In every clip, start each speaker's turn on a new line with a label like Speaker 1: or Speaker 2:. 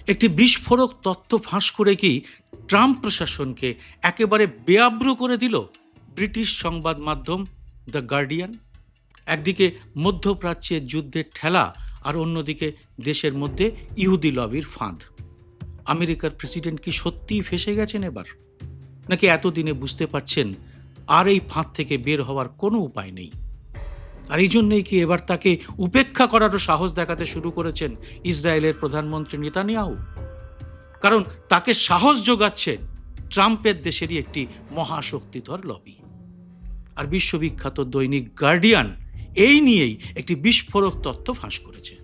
Speaker 1: একটি বিস্ফোরক তথ্য ফাঁস করে কি ট্রাম্প প্রশাসনকে একেবারে বেআব্রু করে দিল ব্রিটিশ সংবাদ মাধ্যম দ্য গার্ডিয়ান? একদিকে মধ্যপ্রাচ্যের যুদ্ধের ঠেলা, আর অন্যদিকে দেশের মধ্যে ইহুদি লবির ফাঁদ। আমেরিকার প্রেসিডেন্ট কি সত্যিই ফেঁসে গেছেন এবার, নাকি এতদিনে বুঝতে পারছেন আর এই ফাঁদ থেকে বের হওয়ার কোনো উপায় নেই? আর এই জন্যই কি এবার তাকে উপেক্ষা করারও সাহস দেখাতে শুরু করেছেন ইসরায়েলের প্রধানমন্ত্রী নেতানিয়াহু? কারণ তাকে সাহস যোগাচ্ছে ট্রাম্পের দেশেরই একটি মহাশক্তিধর লবি। আর বিশ্ববিখ্যাত দৈনিক গার্ডিয়ান এই নিয়েই একটি বিস্ফোরক তথ্য ফাঁস করেছে।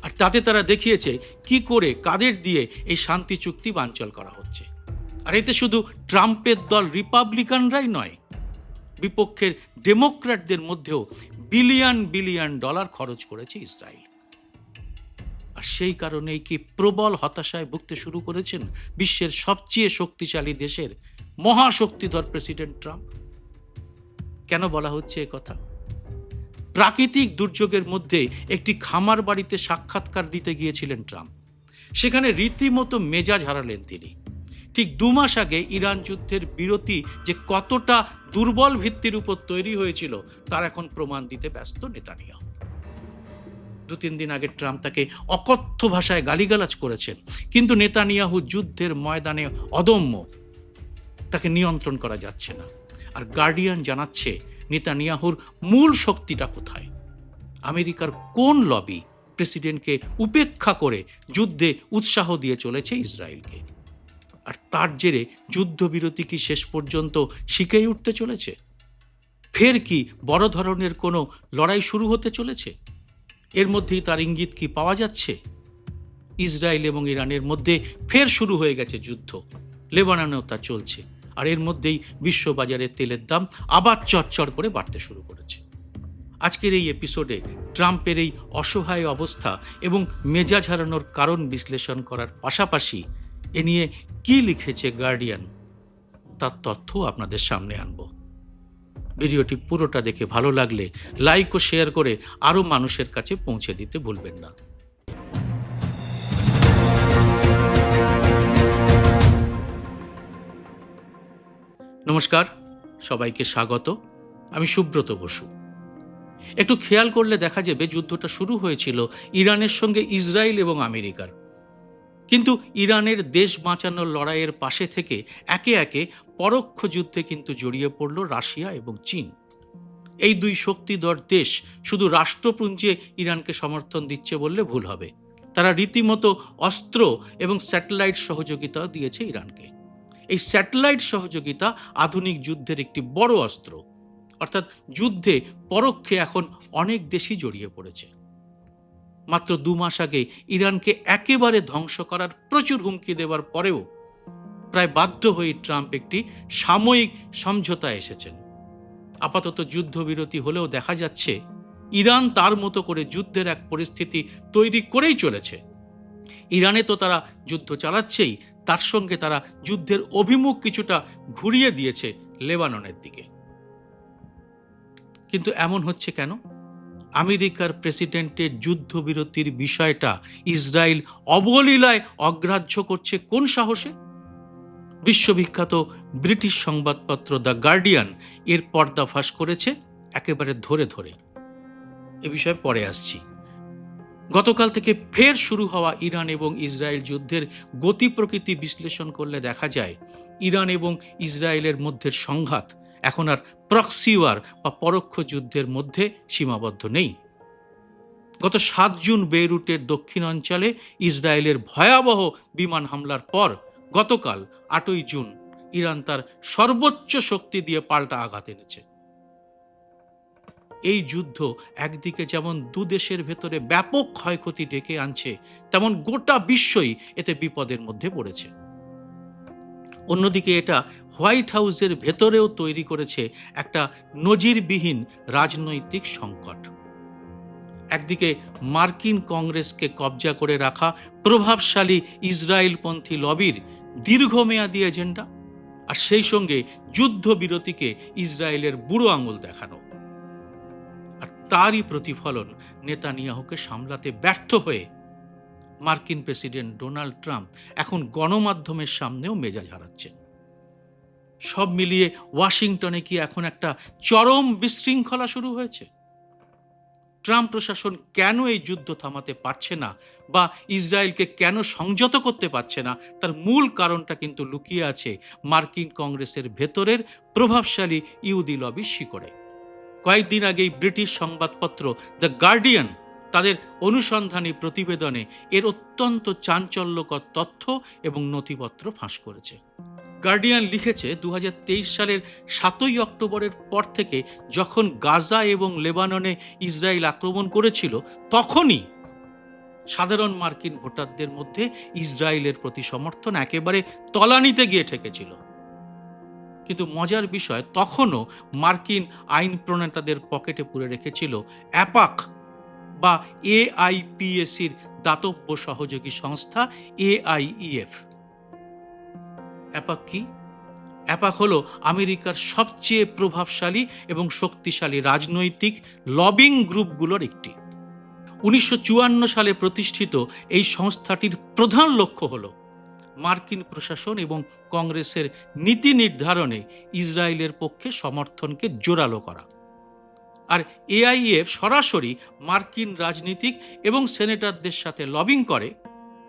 Speaker 1: আর তাতে তারা দেখিয়েছে কি করে কাদের দিয়ে এই শান্তি চুক্তি বানচাল করা হচ্ছে। আর এতে শুধু ট্রাম্পের দল রিপাবলিকানরাই নয়, বিপক্ষের ডেমোক্র্যাটদের মধ্যেও বিলিয়ন বিলিয়ন ডলার খরচ করেছে ইসরায়েল। আর সেই কারণেই কি প্রবল হতাশায় ভুগতে শুরু করেছেন বিশ্বের সবচেয়ে শক্তিশালী দেশের মহাশক্তিধর প্রেসিডেন্ট ট্রাম্প? কেন বলা হচ্ছে এ কথা? প্রাকৃতিক দুর্যোগের মধ্যে একটি খামার বাড়িতে সাক্ষাৎকার দিতে গিয়েছিলেন ট্রাম্প। সেখানে রীতিমতো মেজাজ হারালেন তিনি। ঠিক 2 মাস আগে ইরান যুদ্ধের বিরতি যে কতটা দুর্বল ভিত্তির উপর তৈরি হয়েছিল তার এখন প্রমাণ দিতে ব্যস্ত নেতানিয়াহু। 2-3 দিন আগে ট্রাম্প তাকে অকথ্য ভাষায় গালিগালাজ করেছেন, কিন্তু নেতানিয়াহু যুদ্ধের ময়দানে অদম্য, তাকে নিয়ন্ত্রণ করা যাচ্ছে না। আর গার্ডিয়ান জানাচ্ছে নেতানিয়াহুর মূল শক্তিটা কোথায়। আমেরিকার কোন লবি প্রেসিডেন্টকে উপেক্ষা করে যুদ্ধে উৎসাহ দিয়ে চলেছে ইসরায়েলকে? আর তার জেরে যুদ্ধবিরতি কি শেষ পর্যন্ত শিখেই উঠতে চলেছে? ফের কি বড় ধরনের কোনো লড়াই শুরু হতে চলেছে? এর মধ্যেই তার ইঙ্গিত কি পাওয়া যাচ্ছে? ইসরায়েল এবং ইরানের মধ্যে ফের শুরু হয়ে গেছে যুদ্ধ, লেবাননেও তা চলছে। আর এর মধ্যেই বিশ্ববাজারে তেলের দাম আবার চড়চড় করে বাড়তে শুরু করেছে। আজকের এই এপিসোডে ট্রাম্পের এই অসহায় অবস্থা এবং মেজাজ হারানোর কারণ বিশ্লেষণ করার পাশাপাশি এ নিয়ে কি লিখেছে গার্ডিয়ান তার তথ্য আপনাদের সামনে আনব। ভিডিওটি পুরোটা দেখে ভালো লাগলে লাইক ও শেয়ার করে আরও মানুষের কাছে পৌঁছে দিতে ভুলবেন না। নমস্কার, সবাইকে স্বাগত। আমি সুব্রত বসু। একটু খেয়াল করলে দেখা যাবে যুদ্ধটা শুরু হয়েছিল ইরানের সঙ্গে ইসরায়েল এবং আমেরিকার। কিন্তু ইরানের দেশ বাঁচানোর লড়াইয়ের পাশে থেকে একে একে পরোক্ষ যুদ্ধে কিন্তু জড়িয়ে পড়ল রাশিয়া এবং চীন। এই 2 শক্তিধর দেশ শুধু রাষ্ট্রপুঞ্জে ইরানকে সমর্থন দিচ্ছে বললে ভুল হবে। তারা রীতিমতো অস্ত্র এবং স্যাটেলাইট সহযোগিতাও দিয়েছে ইরানকে। এই স্যাটেলাইট সহযোগিতা আধুনিক যুদ্ধের একটি বড় অস্ত্র। অর্থাৎ যুদ্ধে পরোক্ষে এখন অনেক দেশই জড়িয়ে পড়েছে। মাত্র 2 মাস আগে ইরানকে একেবারে ধ্বংস করার প্রচুর হুমকি দেওয়ার পরেও প্রায় বাধ্য হয়ে ট্রাম্প একটি সাময়িক সমঝোতায় এসেছেন। আপাতত যুদ্ধবিরতি হলেও দেখা যাচ্ছে ইরান তার মতো করে যুদ্ধের এক পরিস্থিতি তৈরি করেই চলেছে। ইরানে তো তারা যুদ্ধ চালাচ্ছেই, তার সঙ্গে তারা যুদ্ধের অভিমুখ কিছুটা ঘুরিয়ে দিয়েছে লেবাননের দিকে। কিন্তু এমন হচ্ছে কেন? আমেরিকার প্রেসিডেন্টের যুদ্ধবিরতির বিষয়টা ইসরায়েল অবলীলায় অগ্রাহ্য করছে কোন সাহসে? বিশ্ববিখ্যাত ব্রিটিশ সংবাদপত্র দ্য গার্ডিয়ান এর পর্দাফাশ করেছে একেবারে ধরে ধরে। এ বিষয়ে পরে আসছি। গতকাল থেকে ফের শুরু হওয়া ইরান এবং ইসরায়েল যুদ্ধের গতি প্রকৃতি বিশ্লেষণ করলে দেখা যায় ইরান এবং ইসরায়েলের মধ্যে সংঘাত এখন আর প্রক্সি ওয়ার বা পরোক্ষ যুদ্ধের মধ্যে সীমাবদ্ধ নেই। গত 7 জুন বেইরুটের দক্ষিণ অঞ্চলে ইসরায়েলের ভয়াবহ বিমান হামলার পর গতকাল 8ই জুন ইরান তার সর্বোচ্চ শক্তি দিয়ে পাল্টা আঘাত এনেছে। এই যুদ্ধ একদিকে যেমন 2 দেশের ভেতরে ব্যাপক ক্ষয়ক্ষতি ডেকে আনছে, তেমন গোটা বিশ্বই এতে বিপদের মধ্যে পড়েছে। অন্যদিকে এটা হোয়াইট হাউসের ভেতরেও তৈরি করেছে একটা নজিরবিহীন রাজনৈতিক সংকট। একদিকে মার্কিন কংগ্রেসকে কবজা করে রাখা প্রভাবশালী ইসরায়েলপন্থী লবির দীর্ঘমেয়াদী এজেন্ডা, আর সেই সঙ্গে যুদ্ধবিরতিকে ইসরায়েলের বুড়ো আঙুল দেখানো। আর তারই প্রতিফলন নেতানিয়াহুকে সামলাতে ব্যর্থ হয়ে মার্কিন প্রেসিডেন্ট ডোনাল্ড ট্রাম্প এখন গণমাধ্যমের সামনেও মেজাজ হারাচ্ছেন। সব মিলিয়ে ওয়াশিংটনে কি এখন একটা চরম বিশৃঙ্খলা শুরু হয়েছে? ট্রাম্প প্রশাসন কেন এই যুদ্ধ থামাতে পারছে না বা ইসরায়েলকে কেন সংযত করতে পারছে না, তার মূল কারণটা কিন্তু লুকিয়ে আছে মার্কিন কংগ্রেসের ভেতরের প্রভাবশালী ইহুদি লবির শিকড়ে। কয়েকদিন আগেই ব্রিটিশ সংবাদপত্র দ্য গার্ডিয়ান তাদের অনুসন্ধানী প্রতিবেদনে এর অত্যন্ত চাঞ্চল্যকর তথ্য এবং নথিপত্র ফাঁস করেছে। গার্ডিয়ান লিখেছে 2023 সালের 7ই অক্টোবরের পর থেকে যখন গাজা এবং লেবাননে ইসরায়েল আক্রমণ করেছিল, তখনই সাধারণ মার্কিন ভোটারদের মধ্যে ইসরায়েলের প্রতি সমর্থন একেবারে তলানিতে গিয়ে ঠেকেছিল। কিন্তু মজার বিষয়, তখনও মার্কিন আইন প্রণেতাদের পকেটে পুরে রেখেছিল অ্যাপাক বা AIPACর দাতব্য সহযোগী সংস্থা AIEF। অ্যাপাক কি? অ্যাপাক হলো আমেরিকার সবচেয়ে প্রভাবশালী এবং শক্তিশালী রাজনৈতিক লবিং গ্রুপগুলোর একটি। 1954 সালে প্রতিষ্ঠিত এই সংস্থাটির প্রধান লক্ষ্য হলো মার্কিন প্রশাসন এবং কংগ্রেসের নীতি নির্ধারণে ইসরায়েলের পক্ষে সমর্থনকে জোরালো করা। আর AIEF সরাসরি মার্কিন রাজনীতিক এবং সেনেটরদের সাথে লবিং করে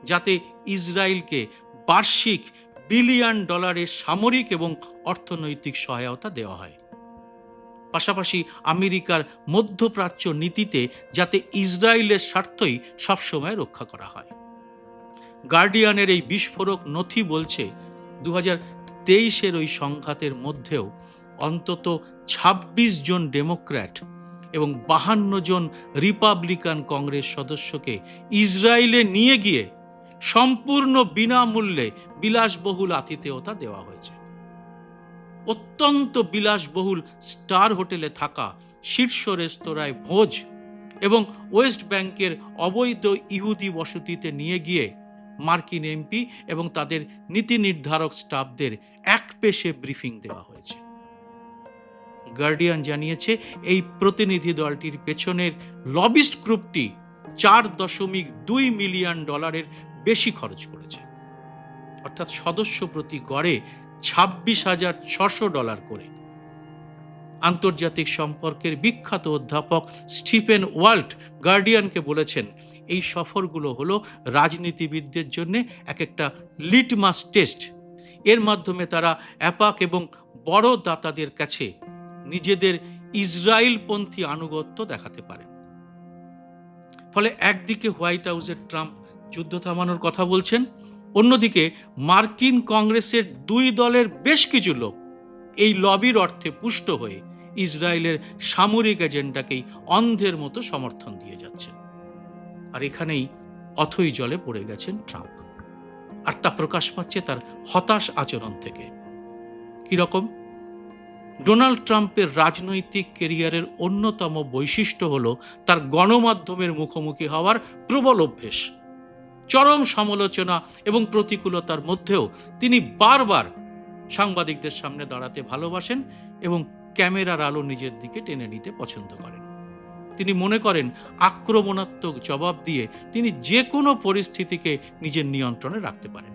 Speaker 1: যাতে ইসরায়েলকে বার্ষিক $1 বিলিয়ন সামরিক এবং অর্থনৈতিক সহায়তা দেওয়া হয়। পাশাপাশি আমেরিকার মধ্যপ্রাচ্য নীতিতে যাতে ইসরায়েলের স্বার্থই সবসময় রক্ষা করা হয়। গার্ডিয়ানের এই বিস্ফোরক নথি বলছে 2023 ওই সংঘাতের মধ্যেও অন্তত 26 জন ডেমোক্র্যাট এবং 52 জন রিপাবলিকান কংগ্রেস সদস্যকে ইসরায়েলে নিয়ে গিয়ে সম্পূর্ণ বিনামূল্যে বিলাসবহুল আতিথেয়তা দেওয়া হয়েছে। অত্যন্ত বিলাসবহুল স্টার হোটেলে থাকা, শীর্ষ রেস্তোরাঁয় ভোজ এবং ওয়েস্ট ব্যাংকের অবৈধ ইহুদি বসতিতে নিয়ে গিয়ে মার্কিন এমপি এবং তাদের নীতি নির্ধারক স্টাফদের একপেশে ব্রিফিং দেওয়া হয়েছে। গার্ডিয়ান জানিয়েছে এই প্রতিনিধি দলটির পেছনের লবিস্ট গ্রুপটি $4.2 মিলিয়ন বেশি খরচ করেছে, অর্থাৎ সদস্য প্রতি গড়ে $26,600 করে। আন্তর্জাতিক সম্পর্কের বিখ্যাত অধ্যাপক স্টিফেন ওয়াল্ট গার্ডিয়ানকে বলেছেন, এই সফরগুলো হলো রাজনীতিবিদদের জন্য এক একটা লিটমাস টেস্ট। এর মাধ্যমে তারা অ্যাপাক এবং বড় দাতাদের কাছে নিজেদের ইসরায়েলপন্থী আনুগত্য দেখাতে পারেন। ফলে একদিকে হোয়াইট হাউসের ট্রাম্প যুদ্ধ থামানোর কথা বলছেন, অন্যদিকে মার্কিন কংগ্রেসের দুই দলের বেশ কিছু লোক এই লবির অর্থে পুষ্ট হয়ে ইসরায়েলের সামরিক এজেন্ডাকেই অন্ধের মতো সমর্থন দিয়ে যাচ্ছেন। আর এখানেই অথই জলে পড়ে গেছেন ট্রাম্প। আর তা প্রকাশ পাচ্ছে তার হতাশ আচরণ থেকে। কিরকম? ডোনাল্ড ট্রাম্পের রাজনৈতিক ক্যারিয়ারের অন্যতম বৈশিষ্ট্য হলো তার গণমাধ্যমের মুখোমুখি হওয়ার প্রবল অভ্যেস। চরম সমালোচনা এবং প্রতিকূলতার মধ্যেও তিনি বারবার সাংবাদিকদের সামনে দাঁড়াতে ভালোবাসেন এবং ক্যামেরার আলো নিজের দিকে টেনে নিতে পছন্দ করেন। তিনি মনে করেন আক্রমণাত্মক জবাব দিয়ে তিনি যে কোনো পরিস্থিতিকে নিজের নিয়ন্ত্রণে রাখতে পারেন।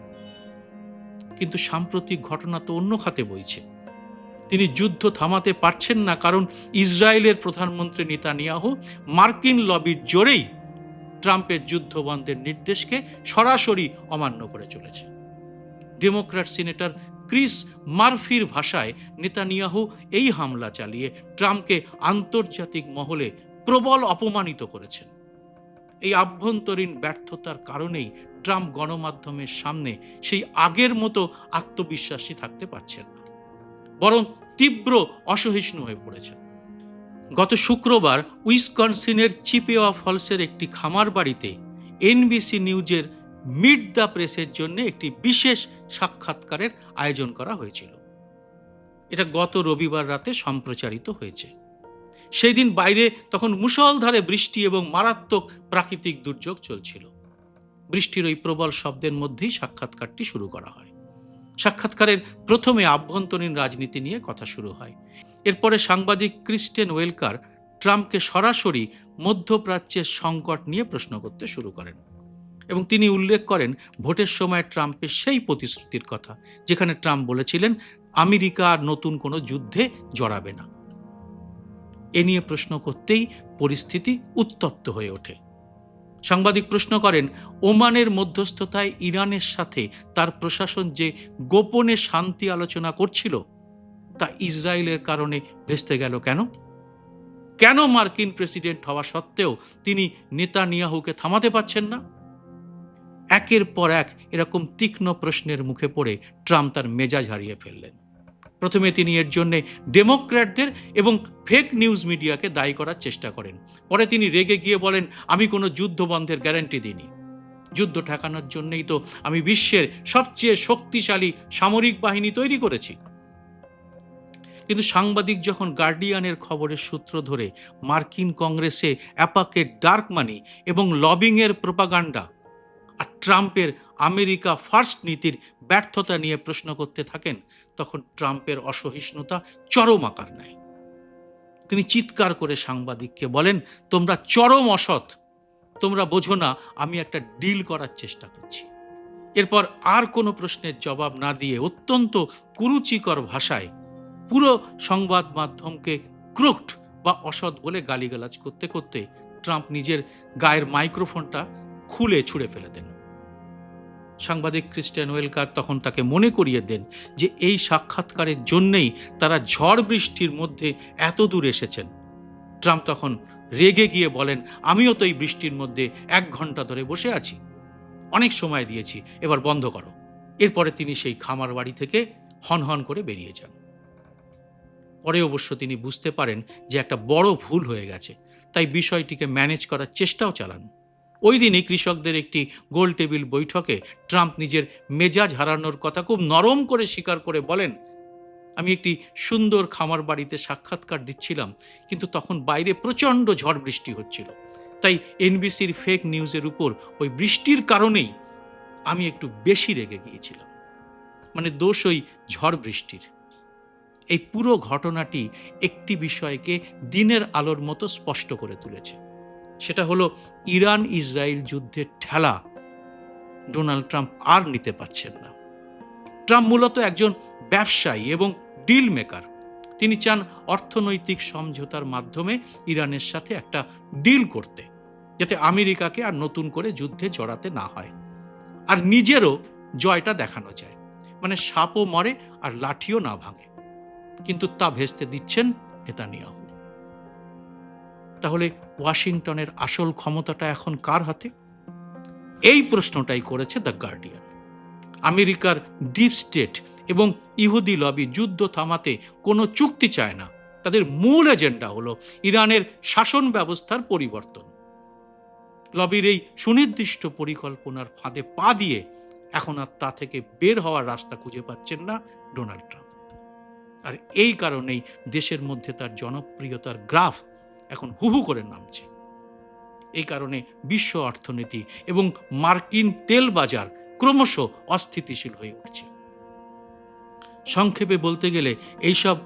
Speaker 1: কিন্তু সাম্প্রতিক ঘটনা তো অন্য খাতে বইছে। তিনি যুদ্ধ থামাতে পারছেন না, কারণ ইসরায়েলের প্রধানমন্ত্রী নেতানিয়াহু মার্কিন লবির জোরেই ট্রাম্পের যুদ্ধ বন্ধের নির্দেশকে সরাসরি অমান্য করে চলেছে। ডেমোক্র্যাট সিনেটর ক্রিস মারফির ভাষায়, নেতানিয়াহু এই হামলা চালিয়ে ট্রাম্পকে আন্তর্জাতিক মহলে প্রবল অপমানিত করেছেন। এই আভ্যন্তরীণ ব্যর্থতার কারণেই ট্রাম্প গণমাধ্যমের সামনে সেই আগের মতো আত্মবিশ্বাসী থাকতে পারছেন না, বরং তীব্র অসহিষ্ণু হয়ে পড়েছেন। গত শুক্রবার উইসকনসিনের চিপেওয়া ফলসের একটি খামার বাড়িতে NBC নিউজের মিট দ্য প্রেসের জন্য একটি বিশেষ সাক্ষাৎকারের আয়োজন করা হয়েছিল। এটা গত রবিবার রাতে সম্প্রচারিত হয়েছে। সেই দিন বাইরে তখন মুষলধারে বৃষ্টি এবং মারাত্মক প্রাকৃতিক দুর্যোগ চলছিল। বৃষ্টির ওই প্রবল শব্দের মধ্যেই সাক্ষাৎকারটি শুরু করা হয়। সাক্ষাৎকারের প্রথমে আভ্যন্তরীণ রাজনীতি নিয়ে কথা শুরু হয়। এরপরে সাংবাদিক ক্রিস্টেন ওয়েলকার ট্রাম্পকে সরাসরি মধ্যপ্রাচ্যের সংকট নিয়ে প্রশ্ন করতে শুরু করেন। এবং তিনি উল্লেখ করেন ভোটের সময় ট্রাম্পের সেই প্রতিশ্রুতির কথা, যেখানে ট্রাম্প বলেছিলেন আমেরিকা আর নতুন কোনো যুদ্ধে জড়াবে না। এ নিয়ে প্রশ্ন করতেই পরিস্থিতি উত্তপ্ত হয়ে ওঠে। সাংবাদিক প্রশ্ন করেন, ওমানের মধ্যস্থতায় ইরানের সাথে তার প্রশাসন যে গোপনে শান্তি আলোচনা করছিল তা ইসরায়েলের কারণে ভেস্তে গেল কেন? কেন মার্কিন প্রেসিডেন্ট হওয়া সত্ত্বেও তিনি নেতানিয়াহুকে থামাতে পারছেন না? একের পর এক এরকম তীক্ষ্ণ প্রশ্নের মুখে পড়ে ট্রাম্প তার মেজাজ হারিয়ে ফেললেন। প্রথমে তিনি এর জন্য ডেমোক্র্যাটদের এবং ফেক নিউজ মিডিয়াকে দায়ী করার চেষ্টা করেন। পরে তিনি রেগে গিয়ে বলেন, আমি কোনো যুদ্ধ বন্ধের গ্যারান্টি দিইনি। যুদ্ধ ঠেকানোর জন্যই তো আমি বিশ্বের সবচেয়ে শক্তিশালী সামরিক বাহিনী তৈরি করেছি। কিন্তু সাংবাদিক যখন গার্ডিয়ানের খবরের সূত্র ধরে মার্কিন কংগ্রেসে অ্যাপাকের ডার্ক মানি এবং লবিংয়ের প্রোপাগান্ডা আর ট্রাম্পের আমেরিকা ফার্স্ট নীতির ব্যর্থতা নিয়ে প্রশ্ন করতে থাকেন, তখন ট্রাম্পের অসহিষ্ণুতা চরম আকার নেয়। তিনি চিৎকার করে সাংবাদিককে বলেন, তোমরা চরম অসৎ, তোমরা বোঝো না আমি একটা ডিল করার চেষ্টা করছি। এরপর আর কোনো প্রশ্নের জবাব না দিয়ে অত্যন্ত কুরুচিকর ভাষায় পুরো সংবাদ মাধ্যমকে ক্রুকড বা অসৎ বলে গালিগালাজ করতে করতে ট্রাম্প নিজের গায়ের মাইক্রোফোনটা খুলে ছুঁড়ে ফেলে দেন। সাংবাদিক ক্রিস্টিয়ান ওয়েলকার তখন তাকে মনে করিয়ে দেন যে এই সাক্ষাৎকারের জন্যেই তারা ঝড় বৃষ্টির মধ্যে এত দূর এসেছেন। ট্রাম্প তখন রেগে গিয়ে বলেন, আমিও তো এই বৃষ্টির মধ্যে 1 ঘন্টা ধরে বসে আছি, অনেক সময় দিয়েছি, এবার বন্ধ করো। এরপরে তিনি সেই খামার বাড়ি থেকে হনহন করে বেরিয়ে যান। পরে অবশ্য তিনি বুঝতে পারেন যে একটা বড় ভুল হয়ে গেছে, তাই বিষয়টিকে ম্যানেজ করার চেষ্টাও চালান। ওই দিনই কৃষকদের একটি গোল টেবিল বৈঠকে ট্রাম্প নিজের মেজাজ হারানোর কথা খুব নরম করে স্বীকার করে বলেন, আমি একটি সুন্দর খামার বাড়িতে সাক্ষাৎকার দিচ্ছিলাম, কিন্তু তখন বাইরে প্রচণ্ড ঝড় বৃষ্টি হচ্ছিল, তাই এনবিসির ফেক নিউজের উপর ওই বৃষ্টির কারণেই আমি একটু বেশি রেগে গিয়েছিলাম। মানে দোষ ওই ঝড় বৃষ্টির। এই পুরো ঘটনাটি একটি বিষয়কে দিনের আলোর মতো স্পষ্ট করে তুলেছে। সেটা হলো ইরান ইসরায়েল যুদ্ধের ঠেলা ডোনাল্ড ট্রাম্প আর নিতে পারছেন না। ট্রাম্প মূলত একজন ব্যবসায়ী এবং ডিল মেকার। তিনি চান অর্থনৈতিক সমঝোতার মাধ্যমে ইরানের সাথে একটা ডিল করতে, যাতে আমেরিকাকে আর নতুন করে যুদ্ধে জড়াতে না হয়, আর নিজেরও জয়টা দেখানো যায়। মানে সাপও মরে আর লাঠিও না ভাঙে। কিন্তু তা ভেস্তে দিচ্ছেন নেতানিয়াহু। তাহলে ওয়াশিংটনের আসল ক্ষমতাটা এখন কার হাতে? এই প্রশ্নটাই করেছে দ্য গার্ডিয়ান। আমেরিকার ডিপ স্টেট এবং ইহুদি লবি যুদ্ধ থামাতে কোনো চুক্তি চায় না। তাদের মূল এজেন্ডা হলো ইরানের শাসন ব্যবস্থার পরিবর্তন। লবির এই সুনির্দিষ্ট পরিকল্পনার ফাঁদে পা দিয়ে এখন আর তা থেকে বের হওয়ার রাস্তা খুঁজে পাচ্ছেন না ডোনাল্ড ট্রাম্প। আর এই কারণেই দেশের মধ্যে তার জনপ্রিয়তার গ্রাফ এখন হুহু করে নামছে। এই কারণে বিশ্ব অর্থনীতি এবং মার্কিন তেল বাজার ক্রমশ অস্থিতিশীল হয়ে উঠছে। সংক্ষেপে বলতে গেলে এইসব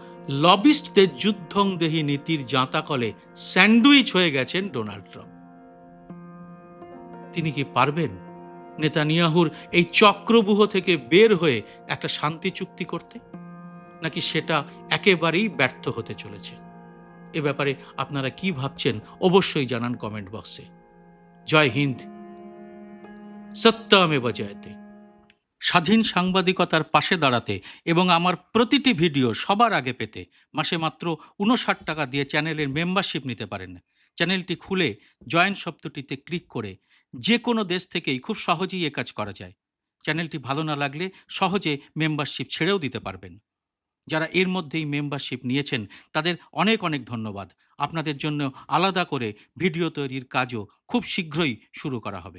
Speaker 1: লবিস্টদের যুদ্ধংদেহী নীতির জাঁতাকলে স্যান্ডউইচ হয়ে গেছেন ডোনাল্ড ট্রাম্প। তিনি কি পারবেন নেতানিয়াহুর এই চক্রব্যূহ থেকে বের হয়ে একটা শান্তি চুক্তি করতে, নাকি সেটা একেবারেই ব্যর্থ হতে চলেছে? এ ব্যাপারে আপনারা কি ভাবছেন অবশ্যই জানান কমেন্ট বক্সে। জয় হিন্দ, সত্যমেব জয়তে। স্বাধীন সাংবাদিকতার পাশে দাঁড়াতে এবং আমার প্রতিটি ভিডিও সবার আগে পেতে মাসে মাত্র 59 টাকা দিয়ে চ্যানেলের মেম্বারশিপ নিতে পারেন। চ্যানেলটি খুলে জয়েন শব্দটিতে ক্লিক করে যে কোনো দেশ থেকেই খুব সহজেই এ কাজ করা যায়। চ্যানেলটি ভালো না লাগলে সহজে মেম্বারশিপ ছেড়েও দিতে পারবেন। যারা এর মধ্যেই মেম্বারশিপ নিয়েছেন তাদের অনেক অনেক ধন্যবাদ। আপনাদের জন্য আলাদা করে ভিডিও তৈরির কাজও খুব শীঘ্রই শুরু করা হবে।